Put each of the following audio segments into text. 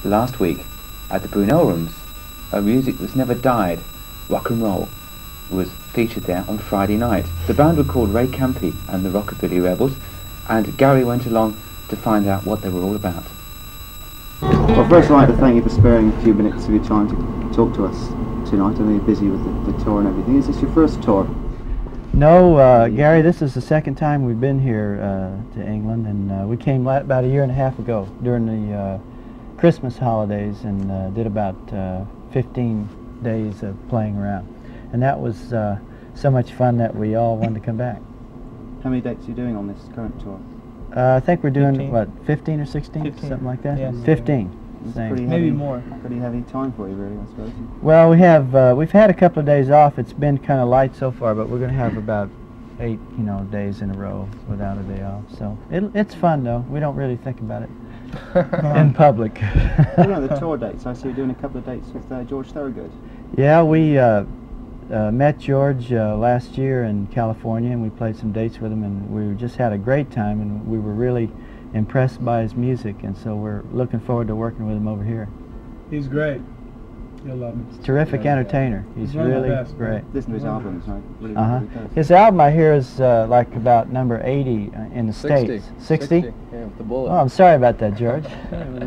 Last week, at the Brunel Rooms, a music that's never died, rock and roll, was featured there on Friday night. The band were called Campi and the Rockabilly Rebels, and Gary went along to find out what they were all about. Well, first I'd like to thank you for sparing a few minutes of your time to talk to us tonight. I know you're busy with the tour and everything. Is this your first tour? No, Gary, this is the second time we've been here to England, and we came about a year and a half ago during the Christmas holidays and did about 15 days of playing around. And that was so much fun that we all wanted to come back. How many dates are you doing on this current tour? I think we're doing, 15. what, 15 or 16? 15. Something like that? Yes. 15. It's Same. pretty Maybe heavy, more. Pretty heavy time for you, really, I suppose. Well, we've had a couple of days off. It's been kind of light so far, but we're going to have about 8, days in a row without a day off. So it's fun, though. We don't really think about it in public. The tour dates. I see you're doing a couple of dates with George Thorogood. Yeah, we met George last year in California, and we played some dates with him, and we just had a great time, and we were really impressed by his music, and so we're looking forward to working with him over here. He's great. You'll love him. He's a terrific entertainer. He's one of the really best. great. Listen to his albums, right? Really, really does. His album I hear is like about number 80 in the States. 60? Yeah, with the bullet. Oh, I'm sorry about that, George.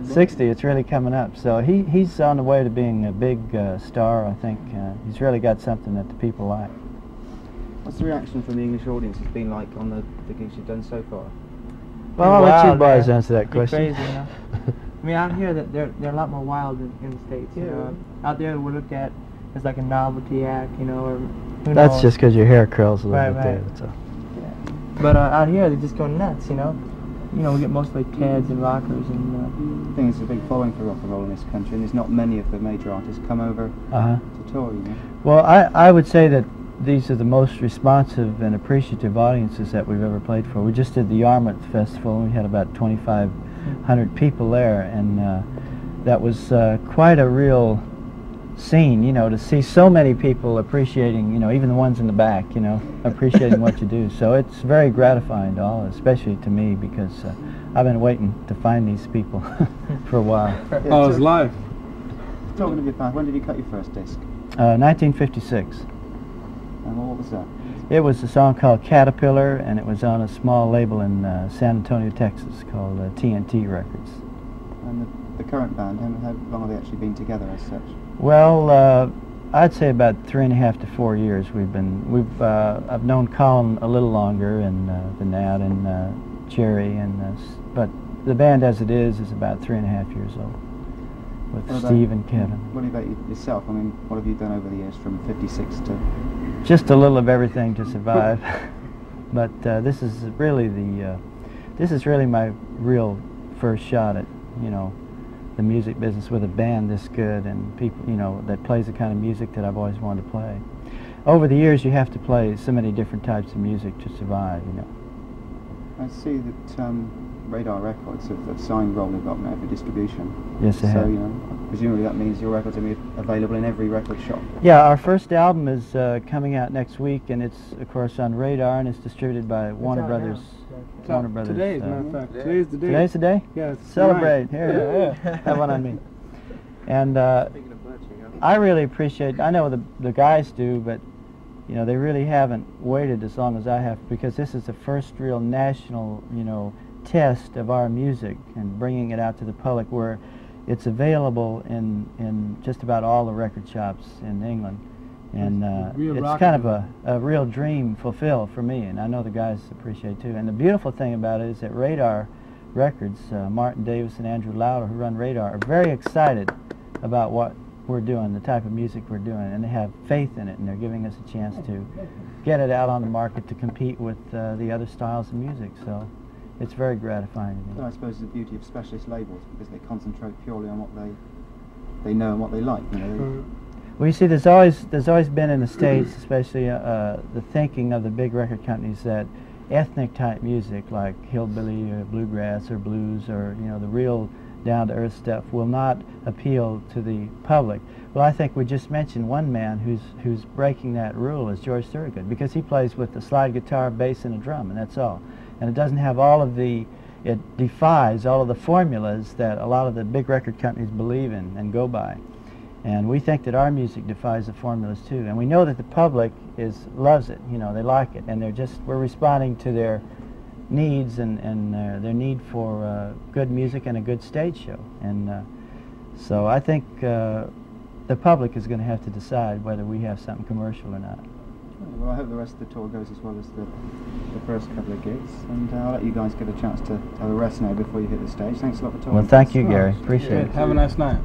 60, it's really coming up. So he's on the way to being a big star, I think. He's really got something that the people like. What's the reaction from the English audience has been like on the gigs you've done so far? Well, I'll let you Wild, boys man. answer that They're question. crazy, I mean, out here that they're a lot more wild in the States. Yeah. You know, out there we're looked at as like a novelty act, or who That's knows. just because your hair curls a little Right, bit there. right. That's all. But out here they just go nuts. We get mostly Teds and rockers and. I think there's a big following for rock and roll in this country, and there's not many of the major artists come over to tour, Well, I would say that these are the most responsive and appreciative audiences that we've ever played for. We just did the Yarmouth Festival, and we had about 2,500 people there, and that was quite a real scene, to see so many people appreciating, even the ones in the back, appreciating what you do. So it's very gratifying to all, especially to me, because I've been waiting to find these people for a while. Oh, it's live. Talking of your past, when did you cut your first disc? 1956. And what was that? It was a song called Caterpillar, and it was on a small label in San Antonio, Texas, called TNT Records. And the current band, how long have they actually been together as such? Well, I'd say about 3.5 to 4 years I've known Colin a little longer, and than that, and Jerry, but the band as it is about 3.5 years old, with Steve and Kevin. What about yourself? I mean, what have you done over the years from 56 to... Just a little of everything to survive. But this is really my real first shot at, the music business with a band this good, and people, that plays the kind of music that I've always wanted to play. Over the years, you have to play so many different types of music to survive, I see that Radar Records have signed Rolling Rock now for distribution. Yes, they have. So, presumably that means your records will be available in every record shop. Yeah, our first album is coming out next week, and it's, of course, on Radar, and it's distributed by Warner Brothers. Warner Brothers. Today, as a matter of fact. Today's the day. Today's the day? Yeah. It's Celebrate. tonight. Here, have one on me. And I really appreciate, I know the guys do, but they really haven't waited as long as I have, because this is the first real national, test of our music and bringing it out to the public, where it's available in just about all the record shops in England. And it's kind of a real dream fulfilled for me, and I know the guys appreciate too. And the beautiful thing about it is that Radar Records, Martin Davis and Andrew Lauder, who run Radar, are very excited about what we're doing, the type of music we're doing, and they have faith in it, and they're giving us a chance to get it out on the market to compete with the other styles of music. So it's very gratifying to me. Well, I suppose the beauty of specialist labels, because they concentrate purely on what they know and what they like. Well, you see, there's always been in the States, especially the thinking of the big record companies, that ethnic type music like hillbilly or bluegrass or blues or the real down-to-earth stuff will not appeal to the public. Well, I think we just mentioned one man who's breaking that rule is George Thorogood, because he plays with a slide guitar, bass, and a drum, and that's all. And it doesn't have all of the it defies all of the formulas that a lot of the big record companies believe in and go by. And we think that our music defies the formulas too. And we know that the public loves it, you know, they like it. And we're responding to their needs and their need for good music and a good stage show. And so I think the public is going to have to decide whether we have something commercial or not. Well, I hope the rest of the tour goes as well as the first couple of gigs, and I'll let you guys get a chance to have a rest now before you hit the stage. Thanks a lot for talking. Well, thank you, Gary. Appreciate it. Have a nice night.